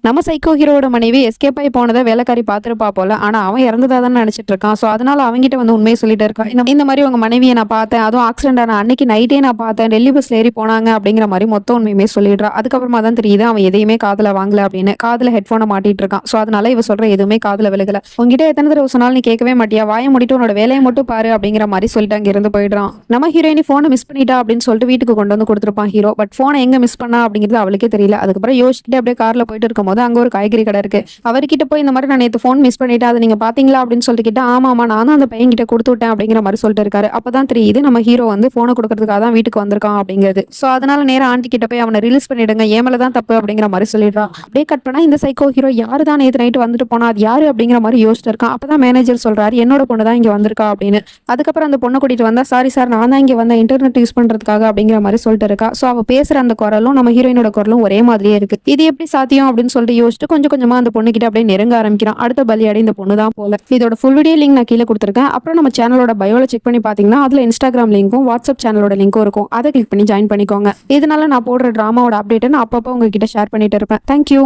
நம்ம சைக்கோ ஹீரோட மனைவி எஸ்கேப் ஆகி போனதை வேலைக்காரி பார்த்துருப்பா போல. ஆனா அவன் இறந்ததா தான் நினைச்சிட்டு இருக்கான். ஸோ அதனால அவங்ககிட்ட வந்து உண்மையை சொல்லிட்டு இருக்கான். இந்த மாதிரி உங்க மனைவியை நான் பார்த்தேன், அதுவும் ஆக்சிடென்ட் ஆன அன்னைக்கு நைட்டே நான் பார்த்தேன், டெல்லி பஸ்ல ஏறி போனாங்க அப்படிங்கிற மாதிரி மொத்த உண்மையுமே சொல்லிடுறான். அதுக்கப்புறமா தான் தெரியுது அவன் எதையுமே காதுல வாங்கல அப்படின்னு. காதுல ஹெட்ஃபோனை மாட்டிட்டு இருக்கான். ஸோ அதனால இவ சொல்ற எதுவுமே காதுல விழுகல. உங்ககிட்ட எத்தனை தடவை சொன்னாலும் நீ கேட்கவே மாட்டியா, வாயை முடிட்டு உன்னோட வேலையை மட்டும் பாரு அப்படிங்கிற மாதிரி சொல்லிட்டு அங்க இருந்து போயிடுறான். நம்ம ஹீரோயினி போனை மிஸ் பண்ணிட்டா அப்படின்னு சொல்லிட்டு வீட்டுக்கு கொண்டு வந்து கொடுத்துருப்பான் ஹீரோ. பட் போனை எங்க மிஸ் பண்ணா அப்படிங்கிறது அவளுக்கே தெரியல. அதுக்கப்புறம் யோசிச்சுட்டு அப்படியே கார்ல போயிட்டு இருக்கும்போது அங்க ஒரு காய்கறி கடை இருக்கு. அவர்கிட்ட போய் இந்த மாதிரி நான் நேற்று ஃபோன் மிஸ் பண்ணிட்டேன், அதை நீங்க பாத்தீங்களா அப்படின்னு சொல்லிட்டு கிட்ட, ஆமாமா நான் தான் அந்த பையன் கிட்ட கொடுத்து விட்டேன் அப்படிங்கிற மாதிரி சொல்லிட்டு இருக்காரு. அப்பதான் தெரியுது நம்ம ஹீரோ வந்து போனை கொடுக்கறதுக்காக தான் வீட்டுக்கு வந்திருக்கான் அப்படிங்கிறது. சோ அதனால நேரம் ஆண்டி கிட்ட போய் அவனை ரிலீஸ் பண்ணிடுங்க, ஏமலதான் தப்பு அப்படிங்கிற மாதிரி சொல்லிடுறான். அப்படியே கட் பண்ணா இந்த சைக்கோ ஹீரோ யாரு தான் நேற்று நைட்டு வந்துட்டு போனா, அது யாரு அப்படிங்கிற மாதிரி யோசிச்சு இருக்கான். அப்பதான் மேனேஜர் சொல்றாரு என்னோட பொண்ணு தான் இங்க வந்திருக்கா அப்படின்னு. அதுக்கப்புறம் அந்த பொண்ணை கூட்டிட்டு வந்தா, சாரி சார் நான் தான் இங்க வந்த இன்டர்நெட் யூஸ் பண்றதுக்காக அப்படிங்கிற மாதிரி சொல்லிட்டு இருக்கா. சோ அவ பேசுற அந்த குரலும் நம்ம ஹீரோயினோட குரலும் ஒரே மாதிரியே இருக்கு. இது எப்படி சாத்தியம் அப்படின்னு சொல்லிட்டு யோசிச்சுட்டு கொஞ்சம் கொஞ்சமா அந்த பொண்ணு கிட்ட அப்படியே நெருங்க ஆரம்பிக்கிறான். அடுத்த பலியாடி இந்த பொண்ணு தான் போல. இதோட ஃபுல் வீடியோ லிங்க் நான் கீழே கொடுத்துருக்கேன். அப்புறம் நம்ம சேனலோட பயோல செக் பண்ணி பாத்தீங்கன்னா அதுல இன்ஸ்டாகிராம் லிங்க்கும் வாட்ஸ்அப் சேனலோட லிங்க்கும் இருக்கும். அதை கிளிக் பண்ணி ஜாயின் பண்ணிக்கோங்க. இதனால நான் போடுற டிராமாவோட அப்டேட்டை நான் அப்பப்போ உங்ககிட்ட ஷேர் பண்ணிட்டு இருப்பேன். தேங்க்யூ.